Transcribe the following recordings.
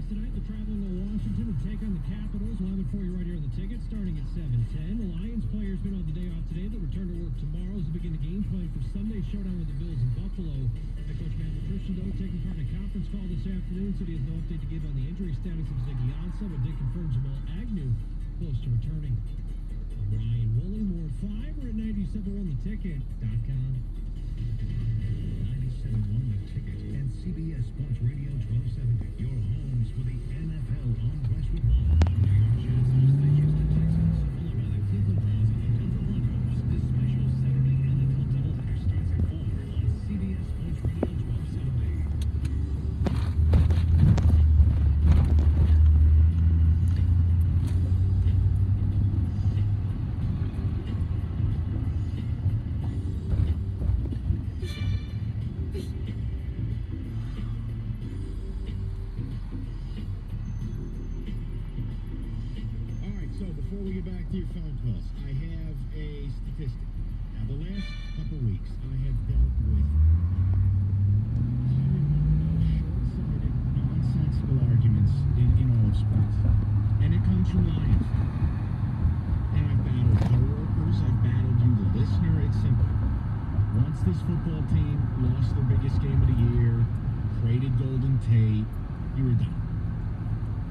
Lions tonight. They're traveling to Washington to take on the Capitals. We'll have it for you right here on the ticket, starting at 7:10. The Lions players been on the day off today. They'll return to work tomorrow as they begin the game plan for Sunday's showdown with the Bills in Buffalo. Head coach Matt Patricia, though, taking part in a conference call this afternoon, said he has no update to give on the injury status of Ziggy Ansah, but did confirm Jamal Agnew close to returning. I'm Ryan Woolley, more Fiber at 971theticket.com. 97.1 The Ticket and CBS Sports Radio 1270. Your homes for the NFL on Westwood Mall. New York Jets host the Houston Texans, followed by the Cleveland Browns and the Denver Broncos. This special Saturday NFL doubleheader starts at 4 on CBS Sports Radio 1270. Before we get back to your phone calls, I have a statistic. Now, the last couple weeks, I have dealt with short-sighted, nonsensical arguments in all of sports. And it comes from Lions. And I've battled co-workers, I've battled you, the listener. It's simple. Once this football team lost their biggest game of the year, traded Golden Tate, you were done.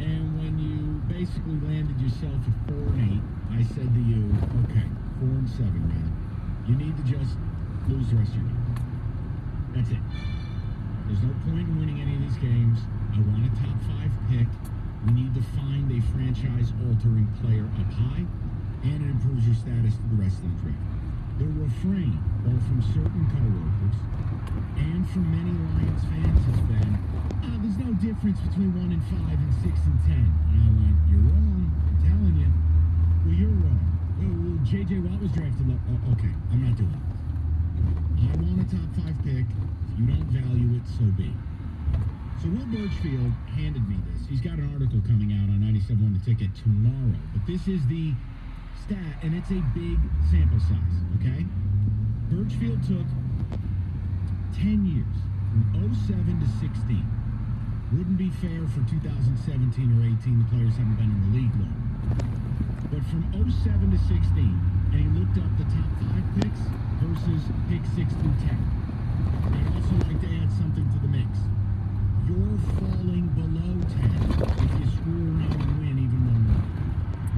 And when you basically landed yourself at 4-8, I said to you, okay, 4-7, man. You need to just lose the rest of your games. That's it. There's no point in winning any of these games. I want a top 5 pick. We need to find a franchise-altering player up high, and it improves your status to the rest of the draft. The refrain, both from certain coworkers and from many Lions fans, has been, there's no difference between 1-5 and 6-10. And I went, you're wrong. I'm telling you. Well, you're wrong. Well, J.J. Watt was drafted low. Okay, I'm not doing it. I want a top 5 pick. If you don't value it, so be it. So Will Birchfield handed me this. He's got an article coming out on 97.1 The Ticket tomorrow. But this is the stat, and it's a big sample size, okay? Birchfield took 10 years, from 07 to 16. Wouldn't be fair for 2017 or 18. The players haven't been in the league long. But from 07 to 16, and he looked up the top 5 picks versus picks 6 through 10. I'd also like to add something to the mix. You're falling below 10 if you screw around and win even one more.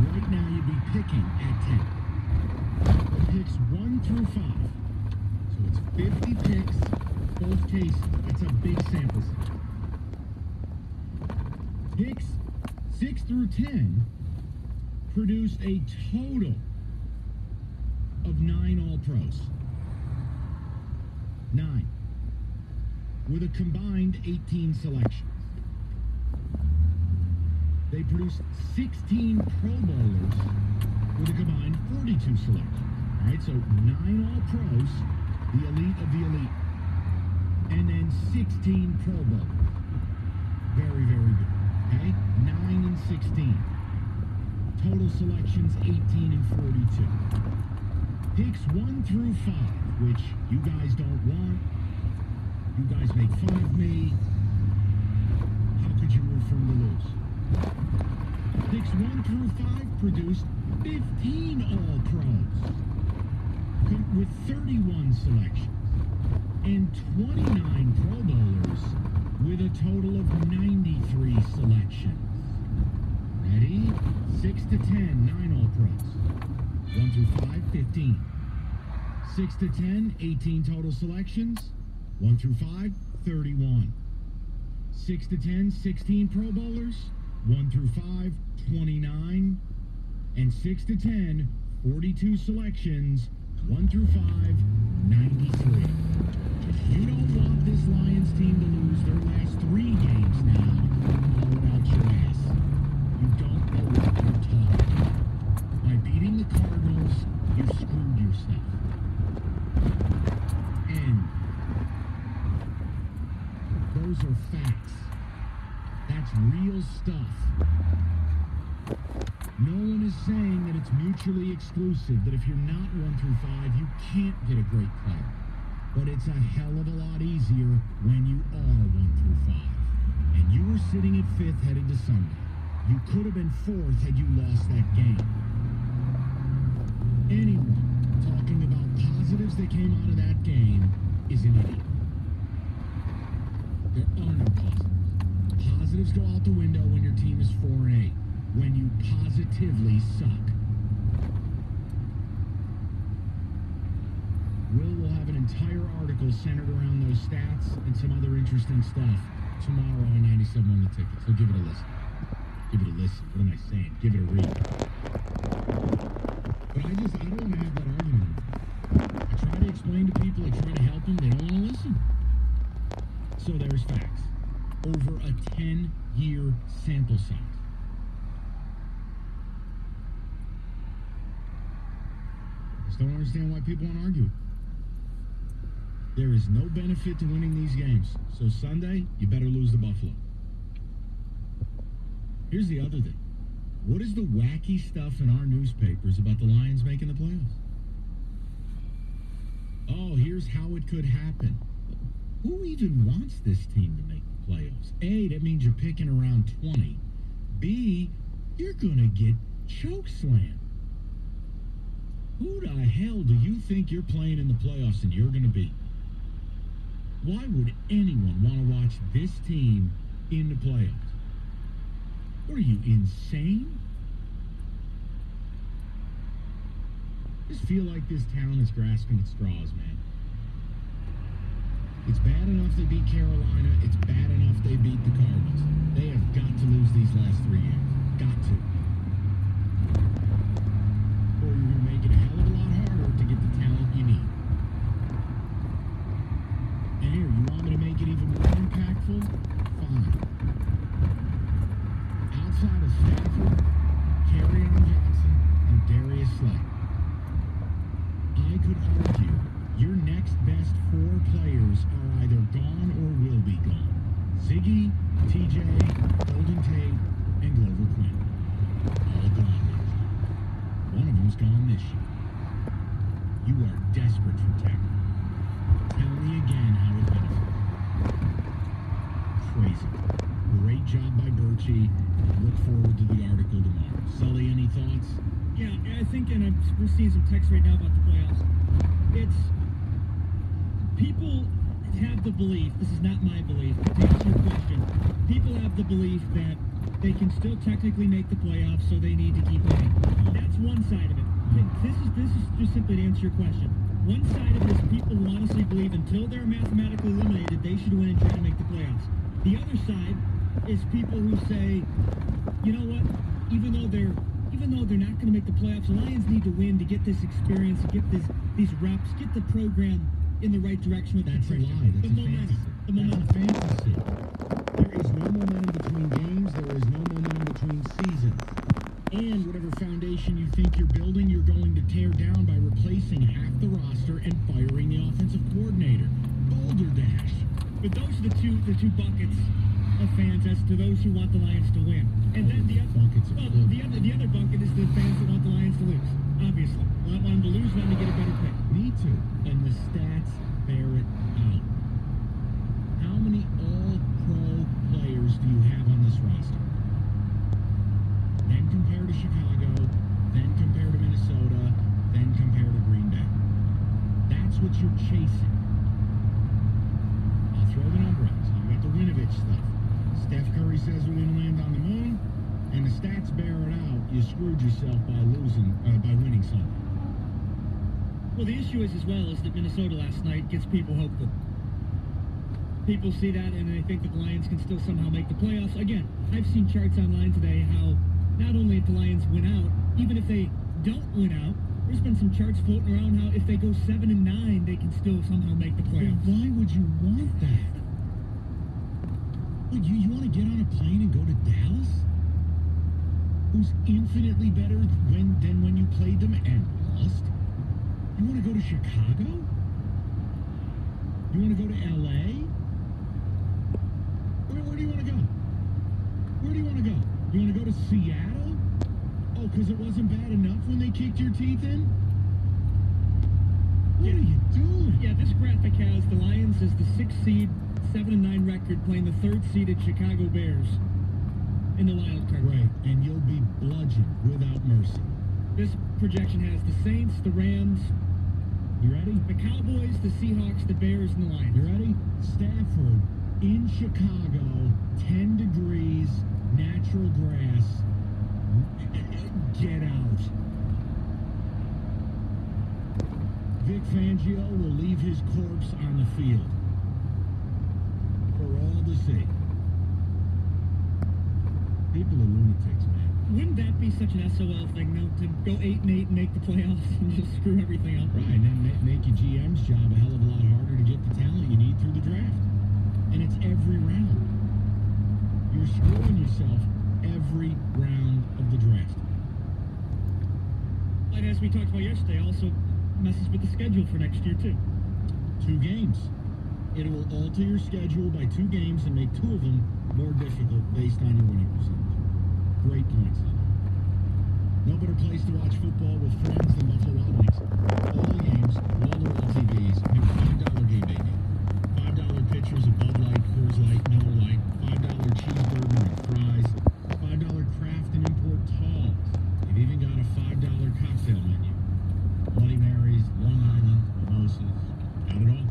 Right now, you'd be picking at 10. The picks 1 through 5. So it's 50 picks, both cases. That's a big sample size. Picks 6 through 10 produced a total of 9 All-Pros. 9. With a combined 18 selections. They produced 16 Pro Bowlers with a combined 42 selections. All right, so 9 All-Pros, the elite of the elite. And then 16 Pro Bowlers. Very, very good. Okay? 9 and 16. Total selections 18 and 42. Picks 1 through 5, which you guys don't want. You guys make fun of me. How could you root for them to lose? Picks 1 through 5 produced 15 All-Pros with 31 selections and 29 Pro Bowlers with a total of 93 selections. Ready? 6 to 10, 9 All-Pros. 1 through 5, 15. 6 to 10, 18 total selections. 1 through 5, 31. 6 to 10, 16 Pro Bowlers. 1 through 5, 29. And 6 to 10, 42 selections. 1 through 5, 93. You don't want this Lions team to lose their last 3 games now. Blow it out your ass. You don't know what you're talking about. By beating the Cardinals, you screwed yourself. And those are facts. That's real stuff. No one is saying that it's mutually exclusive, that if you're not 1 through 5, you can't get a great player. But it's a hell of a lot easier when you are 1 through 5. and you were sitting at 5th headed to Sunday. You could have been 4th had you lost that game. Anyone talking about positives that came out of that game is an idiot. There are no positives. Positives go out the window when your team is 4-8, when you positively suck. Will have an entire article centered around those stats and some other interesting stuff tomorrow on 97 on the ticket. So give it a listen. Give it a listen. What am I saying? Give it a read. But I don't want to have that argument. I try to explain to people, I try to help them, they don't want to listen. So there's facts. Over a 10-year sample size. I just don't understand why people want to argue it. There is no benefit to winning these games. So Sunday, you better lose to Buffalo. Here's the other thing. What is the wacky stuff in our newspapers about the Lions making the playoffs? Oh, here's how it could happen. Who even wants this team to make the playoffs? A, that means you're picking around 20. B, you're going to get chokeslammed. Who the hell do you think you're playing in the playoffs and you're going to beat? Why would anyone want to watch this team in the playoffs? What are you, insane? I just feel like this town is grasping at straws, man. It's bad enough they beat Carolina. It's bad enough they beat the Cardinals. They have got to lose these last 3 years. Got to. Or you're going to make it a hell of a lot harder to get the talent you need. And here, you want me to make it even more impactful? Fine. Outside of Stafford, Kerryon Johnson, and Darius Slay, I could argue your next best 4 players are either gone or will be gone. Ziggy, TJ, Golden Tate, and Glover Quinn. All gone next year. One of them's gone this year. You are desperate for talent. Tell me again how it benefits. Crazy. Great job by Birchie. Look forward to the article tomorrow. Sully, any thoughts? Yeah, I think, and we're seeing some text right now about the playoffs. It's people have the belief, this is not my belief, to answer your question, people have the belief that they can still technically make the playoffs, so they need to keep winning. That's one side of it. This is just simply to answer your question. One side of it is people who honestly believe until they're mathematically eliminated, they should win and try to make the playoffs. The other side is people who say, you know what, even though they're not going to make the playoffs, the Lions need to win to get this experience, to get these reps, get the program in the right direction with That's a Patricia. lie. That's The a momentum. fantasy. The That's momentum. a fantasy. There is no momentum between games. There is no momentum between seasons. And whatever foundation you think you're building, you're going to tear down by replacing half the roster and firing the offensive coordinator. Boulder Dash. But those are the two buckets of fans as to those who want the Lions to win. And then the other bucket is the fans that want the Lions to lose. Obviously. Want them to lose, want them to get a better pick. Need to. And the stats bear it out. How many all-pro players do you have on this roster? Then compare to Chicago, then compare to Minnesota, then compare to Green Bay. That's what you're chasing. I'll throw the number out. So you got the Winovich stuff. Steph Curry says we're going to land on the moon, and the stats bear it out. You screwed yourself by winning Sunday. Well, the issue is as well is that Minnesota last night gets people hopeful. People see that and they think that the Lions can still somehow make the playoffs. Again, I've seen charts online today how not only if the Lions win out, even if they don't win out, there's been some charts floating around how if they go 7-9, they can still somehow make the playoffs. Well, why would you want that? What, you want to get on a plane and go to Dallas? Who's infinitely better than when you played them and lost? You want to go to Chicago? You want to go to L.A.? Where do you want to go? Where do you want to go? You want to go to Seattle? Oh, because it wasn't bad enough when they kicked your teeth in? What are you doing? Yeah, this graphic has the Lions as the 6th seed, 7-9 record playing the third-seeded Chicago Bears in the wild card. Right, and you'll be bludgeoned without mercy. This projection has the Saints, the Rams, You ready? the Cowboys, the Seahawks, the Bears, and the Lions. You ready? Stafford in Chicago, 10 degrees, natural grass. Get out. Vic Fangio will leave his corpse on the field for all to see. People are lunatics, man. Wouldn't that be such an SOL thing, though, to go 8-8 and make the playoffs and just screw everything up? Right, and then make your GM's job a hell of a lot harder to get the talent you need through the draft. And it's every round. You're screwing yourself every round of the draft. And as we talked about yesterday, also messes with the schedule for next year, too. 2 games. It will alter your schedule by 2 games and make 2 of them more difficult based on your winning percentage. Great points. No better place to watch football with friends than Buffalo Wild Wings. All the games, wall-to-wall TVs, and $5 game day. $5 pitchers of Bud Light, Coors Light, Miller Light, $5 cheeseburger and fries, $5 craft and import talls. You've even got a $5 cocktail menu. Bloody Marys, Long Island, mimosas, got it all.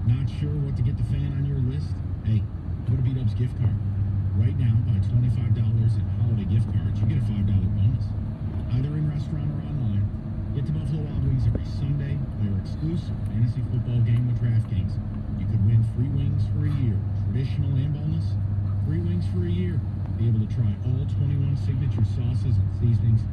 Not sure what to get the fan on your list? Hey, go to B-Dubs gift card. Right now, buy $25 in holiday gift cards, you get a $5 bonus. Either in restaurant or online. Get to Buffalo Wild Wings every Sunday, play our exclusive fantasy football game with DraftKings. You could win free wings for a year, traditional and bonus. Free wings for a year. Be able to try all 21 signature sauces and seasonings.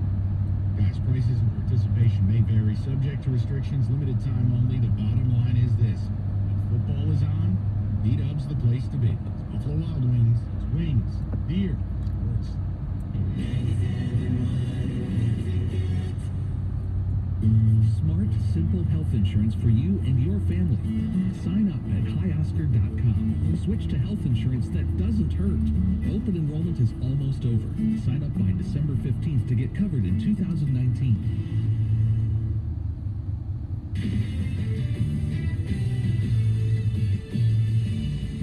Guys, prices and participation may vary, subject to restrictions, limited time only. The bottom line is this. When football is on, B-Dub's the place to be. It's Buffalo Wild Wings. It's wings, beer, sports. Smart, simple health insurance for you and your family. Sign up at highoscar.com. Switch to health insurance that doesn't hurt. Open enrollment is almost over. Sign up by December 15th to get covered in 2019.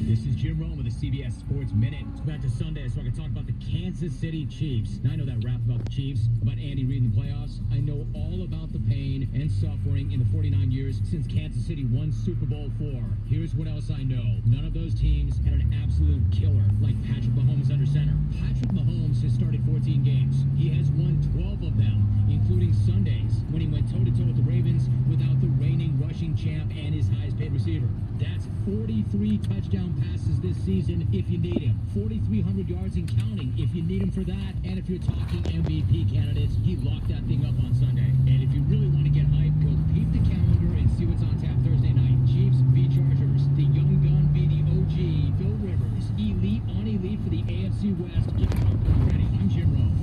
This is Jim Rome with the CBS Sports Minute. It's back to Sunday so I can talk about the Kansas City Chiefs. Now, I know that rap about the Chiefs, about Andy Reid in the playoffs. I know all about the pain and suffering in the 49 years since Kansas City won Super Bowl IV. Here's what else I know. None of those teams had an absolute killer like Patrick Mahomes under center. Patrick Mahomes has started 14 games. He has won 12 of them, including Sundays, when he went toe-to-toe with the Ravens without the reigning rushing champ and his highest-paid receiver. That's 43 touchdown passes this season if you need him. 4,300 yards and counting if you need him for that. And if you're talking MVP candidates, he locked that thing up on Sunday. And if you really want to get hype, go peep the calendar and see what's on tap Thursday night. Chiefs v. Chargers. The young gun v. the OG, Phil Rivers. Elite on elite for the AFC West. Get comfortable ready. I'm Jim Rome.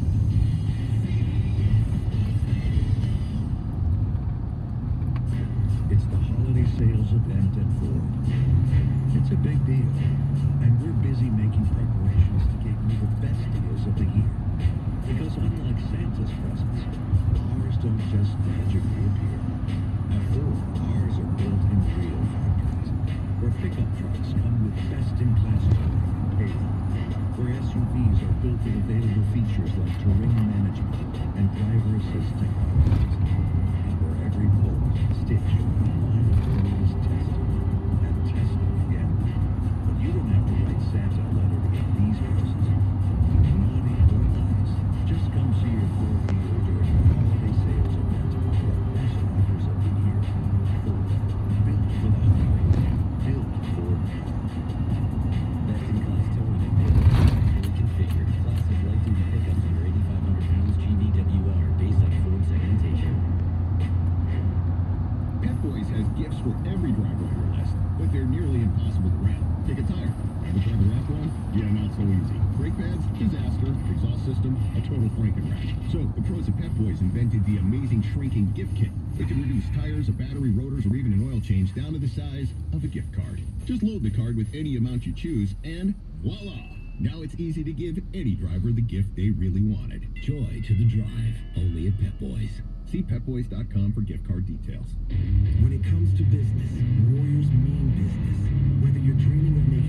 It's the holiday sales event at Ford. It's a big deal, and we're busy making preparations to get you the best deals of the year. Because unlike Santa's presents, ours don't just magically appear. At Ford, ours are built in real factories, where pickup trucks come with best-in-class towing and payload, where SUVs are built with available features like terrain management and driver assist technologies, and where every bolt, stitch, and line of code is tested and tested again. But you don't have to write Santa a letter to get these houses. Naughty or nice, just come see your Ford dealer during the holiday sales event for our best offers of the year. Ford, built for the holidays, built Ford. Best-in-class towing and payload, fully configured, classic light-duty pickup under 8,500 pounds GVWR, based on Ford segmentation. Pep Boys has gifts for every driver on your list, but they're nearly impossible to wrap. Take a tire. Ever tried to wrap one? Yeah, not so easy. Brake pads? Disaster. Exhaust system? A total Frankenwrap. So, the pros at Pep Boys invented the amazing shrinking gift kit. It can reduce tires, a battery, rotors, or even an oil change down to the size of a gift card. Just load the card with any amount you choose, and voila! Now it's easy to give any driver the gift they really wanted. Joy to the drive, only at Pep Boys. See pepboys.com for gift card details. When it comes to business, Warriors mean business. Whether you're dreaming of making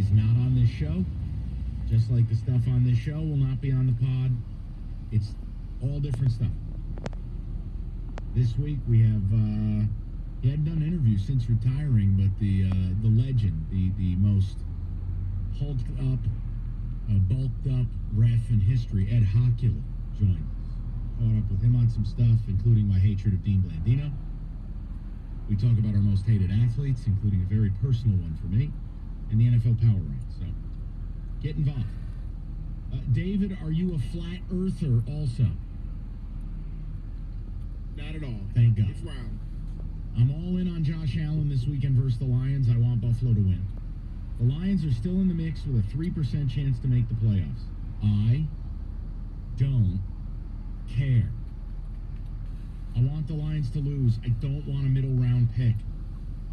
is not on this show. Just like the stuff on this show will not be on the pod. It's all different stuff. This week we have, he hadn't done interviews since retiring, but the legend, the most hulked up, bulked up ref in history, Ed Hocula, joined us. Caught up with him on some stuff, including my hatred of Dean Blandino. We talk about our most hated athletes, including a very personal one for me, and the NFL Power Rank. So, get involved. David, are you a flat earther also? Not at all. Thank God. It's round. I'm all in on Josh Allen this weekend versus the Lions. I want Buffalo to win. The Lions are still in the mix with a 3% chance to make the playoffs. I don't care. I want the Lions to lose. I don't want a middle round pick.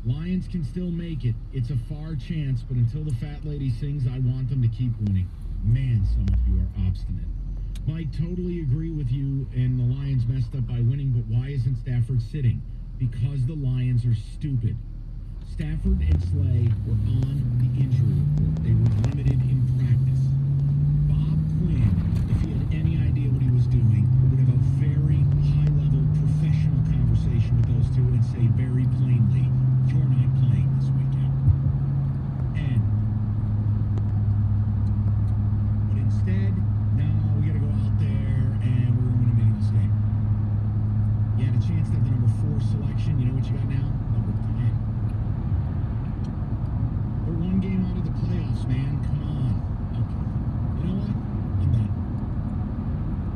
Lions can still make it. It's a far chance, but until the fat lady sings, I want them to keep winning. Man, some of you are obstinate. Mike, totally agree with you, and the Lions messed up by winning, but why isn't Stafford sitting? Because the Lions are stupid. Stafford and Slay were on the injury report. They were limited in practice. Bob Quinn, if he had any idea what he was doing, would have a very high-level professional conversation with those two and say very plainly, you're not playing this weekend. But instead, no, we got to go out there and we're going to win a meaningless game. You had a chance to have the number 4 selection. You know what you got now? Number 10. We're one game out of the playoffs, man. Come on. Okay. You know what?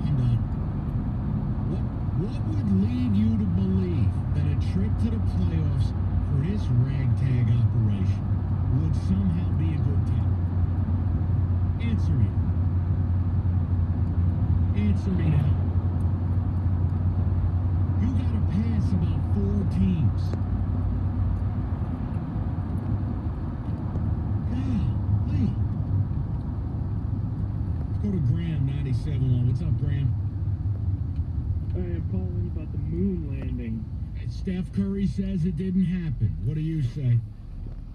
I'm done. What would lead you to believe that a trip to the playoffs for this ragtag operation would somehow be a good time? Answer me. Answer me now. You gotta pass about 4 teams. Golly. Let's go to Graham, 97.1. What's up, Graham? I'm calling about the moon landing. Steph Curry says it didn't happen. What do you say?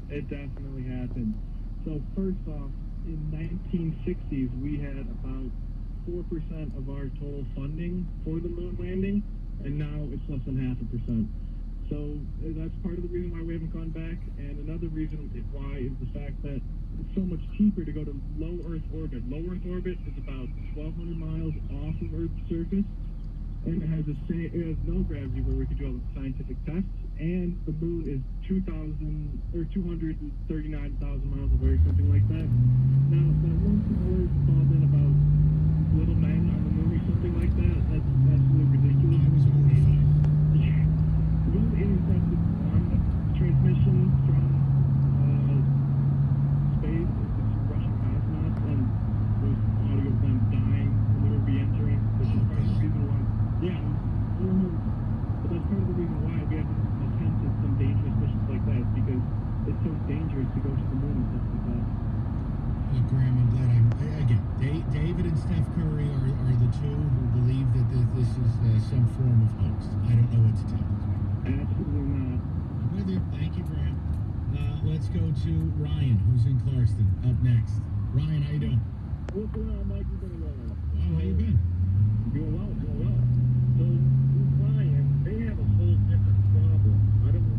It definitely happened. So first off, in 1960s, we had about 4% of our total funding for the moon landing, and now it's less than 0.5%. So that's part of the reason why we haven't gone back, and another reason why is the fact that it's so much cheaper to go to low Earth orbit. Low Earth orbit is about 1,200 miles off of Earth's surface, and it has no gravity where we could do all the scientific tests, and the moon is 239,000 miles away, something like that. Now, that one caller called in about little men on the moon or something like that. That's absolutely ridiculous. I was mortified. Yeah. We intercepted one transmission from space. It's Russian cosmonauts, and there's audio of them dying when they were re-entering, which is part of the reason why. Yeah, but that's part of the reason why we haven't attempted some dangerous missions like that, because it's so dangerous to go to the moon and stuff like that. Look, Graham, I'm glad David and Steph Curry are the two who believe that this is some form of hoax. I don't know what to tell you. Absolutely not. I'm with you. Thank you, Graham. Let's go to Ryan, who's in Clarkston, up next. Ryan, how you doing? What's going on, Mike? You've been well. Wow, how you been? Doing well, doing well. So, with Ryan, they have a whole different problem. I don't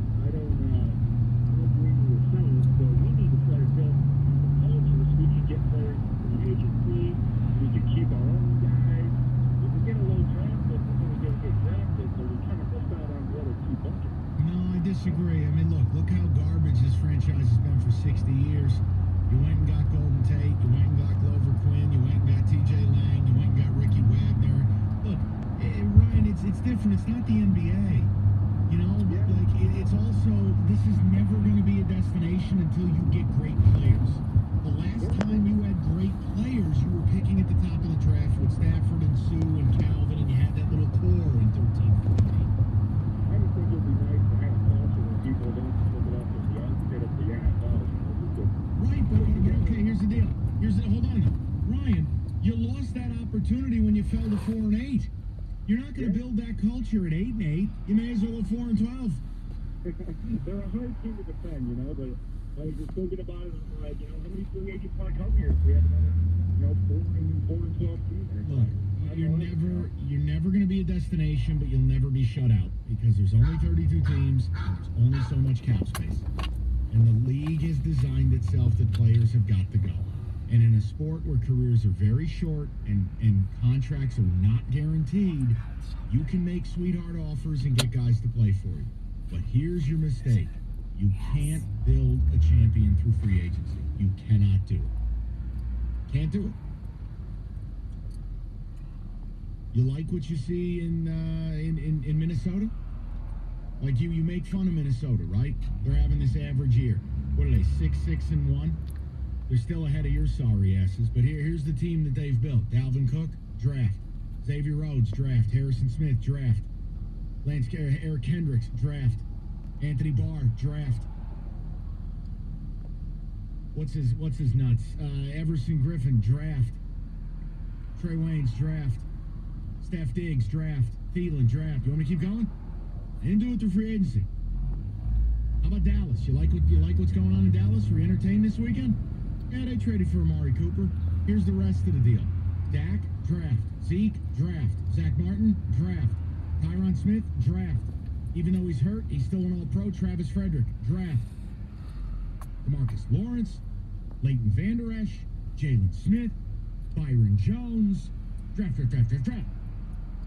agree with yourself, but we need to start building the culture so we can get players to the agency, we can keep our own guys. If we get a low draft pick, we're going to get drafted, so we're kind of missed out on the other 2 buckets. No, I disagree. I mean, look how garbage this franchise has been for 60 years. You went and got Golden Tate, you went and got Glover Quinn, you went and got TJ Lang, you went and got Ricky Wagner. Look, Ryan, it's different. It's not the NBA. You know, like it's also, this is never going to be a destination until you get great players. The last time you had great players, you were picking at the top of the draft with Stafford and Sue and Calvin, and you had that little core in 13, 14. I just think it'd be nice to have a culture where people don't split it up as the outfit of the NFL. Right, but okay, here's the deal. Hold on. Ryan, you lost that opportunity when you fell to 4-8. You're not going to build that culture at 8-8. You may as well have 4-12. They're a hard team to defend, you know, but I was just thinking about it. I'm like, how many free agents want to come here if we have another, 4 and 12 season? Look, you're never going to be a destination, but you'll never be shut out because there's only 32 teams and there's only so much cap space. And the league has designed itself that players have got to go. And in a sport where careers are very short and contracts are not guaranteed, you can make sweetheart offers and get guys to play for you. But here's your mistake. You can't build a champion through free agency. You cannot do it. Can't do it. You like what you see in Minnesota? Like you make fun of Minnesota, right? They're having this average year. What are they, 6-6-1? They're still ahead of your sorry asses. But here's the team that they've built. Dalvin Cook, draft. Xavier Rhodes, draft. Harrison Smith, draft. Eric Kendricks, draft. Anthony Barr, draft. What's his nuts? Everson Griffin, draft. Trey Waynes, draft. Steph Diggs, draft. Thielen, draft. You want me to keep going? I didn't do it through free agency. How about Dallas? You like what's going on in Dallas? Were you entertained this weekend? Yeah, they traded for Amari Cooper. Here's the rest of the deal. Dak, draft. Zeke, draft. Zach Martin, draft. Tyron Smith, draft. Even though he's hurt, he's still an all-pro. Travis Frederick, draft. DeMarcus Lawrence, Leighton Vander Esch, Jalen Smith, Byron Jones, draft.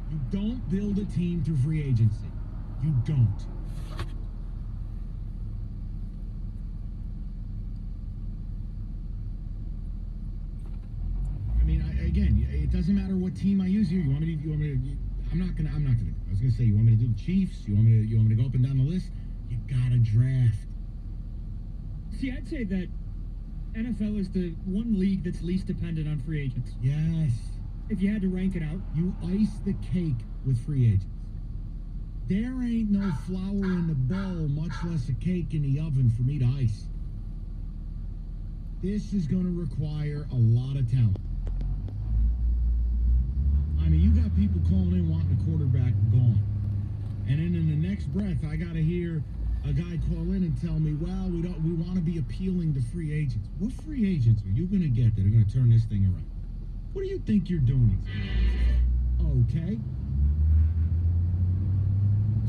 You don't build a team through free agency. You don't. I mean, again, it doesn't matter what team I use here. You want me to? I'm not gonna. I was gonna say, you want me to do the Chiefs? You want me to go up and down the list? You gotta draft. See, I'd say that NFL is the one league that's least dependent on free agents. Yes. If you had to rank it out, you ice the cake with free agents. There ain't no flour in the bowl, much less a cake in the oven for me to ice. This is going to require a lot of talent. I mean, you got people calling in wanting a quarterback gone. And then in the next breath, I got to hear a guy call in and tell me, well, we want to be appealing to free agents. What free agents are you going to get that are going to turn this thing around? What do you think you're doing? Okay.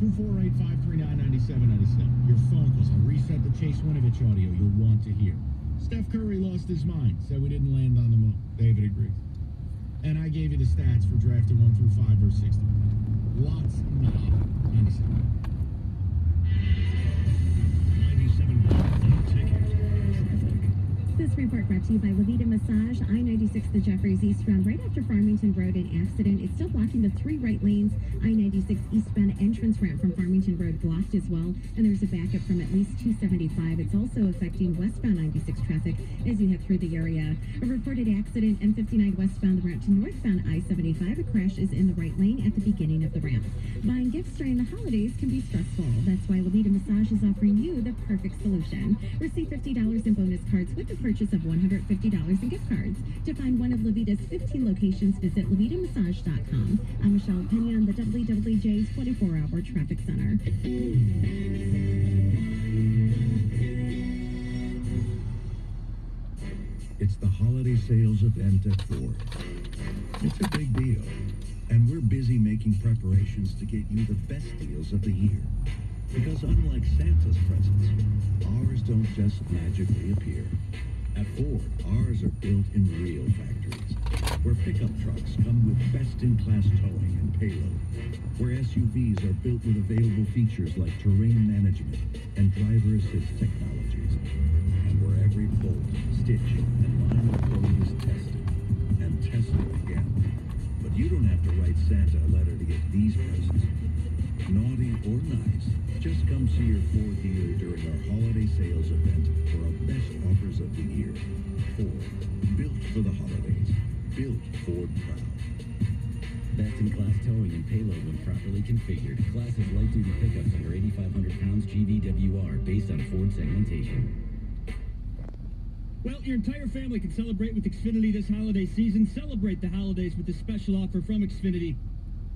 248-539-9797. Your phone calls. I'll reset the Chase Winovich audio you'll want to hear. Steph Curry lost his mind. Said we didn't land on the moon. David agrees. And I gave you the stats for drafting 1 through 5 verse 60. Lots in the hop. 97. 97.5 ticket. This report brought to you by Levita Massage, I-96, the Jeffries eastbound, right after Farmington Road. An accident. It's still blocking the 3 right lanes. I-96 eastbound entrance ramp from Farmington Road blocked as well. And there's a backup from at least 275. It's also affecting westbound 96 traffic as you head through the area. A reported accident, M59 westbound, the route to northbound I-75. A crash is in the right lane at the beginning of the ramp. Buying gifts during the holidays can be stressful. That's why Levita Massage is offering you the perfect solution. Receive $50 in bonus cards with the purchase of $150 in gift cards. To find one of Levita's 15 locations, visit LevitaMassage.com. I'm Michelle Pena on the WWJ's 24-hour traffic center. It's the holiday sales event at Ford. It's a big deal, and we're busy making preparations to get you the best deals of the year. Because unlike Santa's presents, ours don't just magically appear. At Ford, ours are built in real factories, where pickup trucks come with best-in-class towing and payload, where SUVs are built with available features like terrain management and driver assist technologies, and where every bolt, stitch, and line of code is tested and tested again. But you don't have to write Santa a letter to get these presents. Naughty or nice, just come see your Ford dealer during our holiday sales event for our best offers of the year. Ford, built for the holidays, built Ford proud. Best-in-class towing and payload when properly configured. Class of light-duty pickups under 8,500 pounds GVWR based on Ford segmentation. well, your entire family can celebrate with Xfinity this holiday season. Celebrate the holidays with this special offer from Xfinity.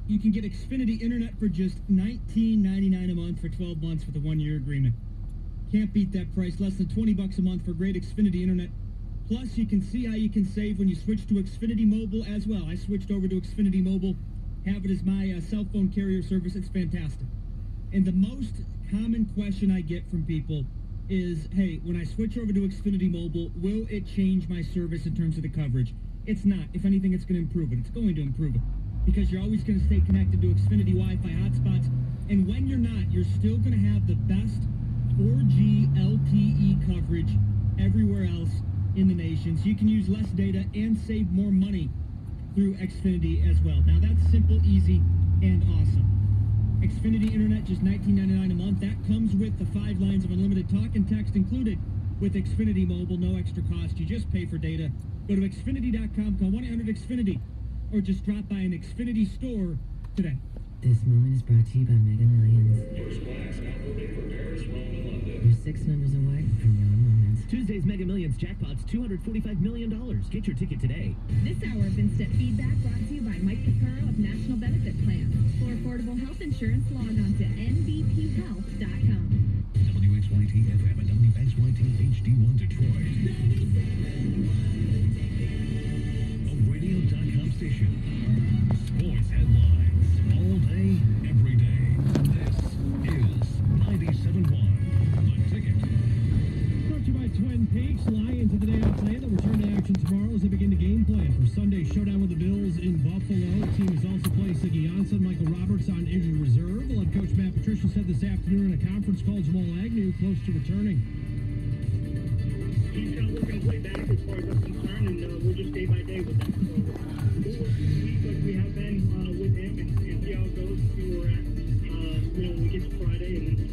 You can get Xfinity Internet for just $19.99 a month for 12 months with a 1-year agreement. Can't beat that price. Less than $20 a month for great Xfinity internet. Plus, you can see how you can save when you switch to Xfinity Mobile as well. I switched over to Xfinity Mobile. Have it as my cell phone carrier service. It's fantastic. And the most common question I get from people is, hey, when I switch over to Xfinity Mobile, will it change my service in terms of the coverage? It's not. If anything, it's going to improve it. It's going to improve it. Because you're always going to stay connected to Xfinity Wi-Fi hotspots. And when you're not, you're still going to have the best 4G LTE coverage everywhere else in the nation. So you can use less data and save more money through Xfinity as well. Now that's simple, easy, and awesome. Xfinity Internet, just $19.99 a month. That comes with the 5 lines of unlimited talk and text included with Xfinity Mobile. No extra cost. You just pay for data. Go to Xfinity.com, call 1-800-XFINITY, or just drop by an Xfinity store today. This moment is brought to you by Mega Millions. You're 6 numbers away from your moments. Tuesday's Mega Millions jackpot's $245 million. Get your ticket today. This hour of instant feedback brought to you by Mike Capurro of National Benefit Plans. For affordable health insurance, log on to nbphealth.com. WXYT FM and WXYT HD1 Detroit. A radio.com station. Sports headlines all day, every day. This is 97.1 The Ticket. Brought to you by Twin Peaks. Lions of the day off today. They'll return to action tomorrow as they begin the game plan for Sunday's showdown with the Bills in Buffalo. The team has also placed Ziggy Ansah and Michael Roberts on injured reserve. Head coach Matt Patricia said this afternoon in a conference call Jamal Agnew close to returning. He's got working his way back as far as I'm concerned, and we'll just day by day with that. So we'll work this week like we have been with him and see how it goes, see where we're at. When we get to Friday, and then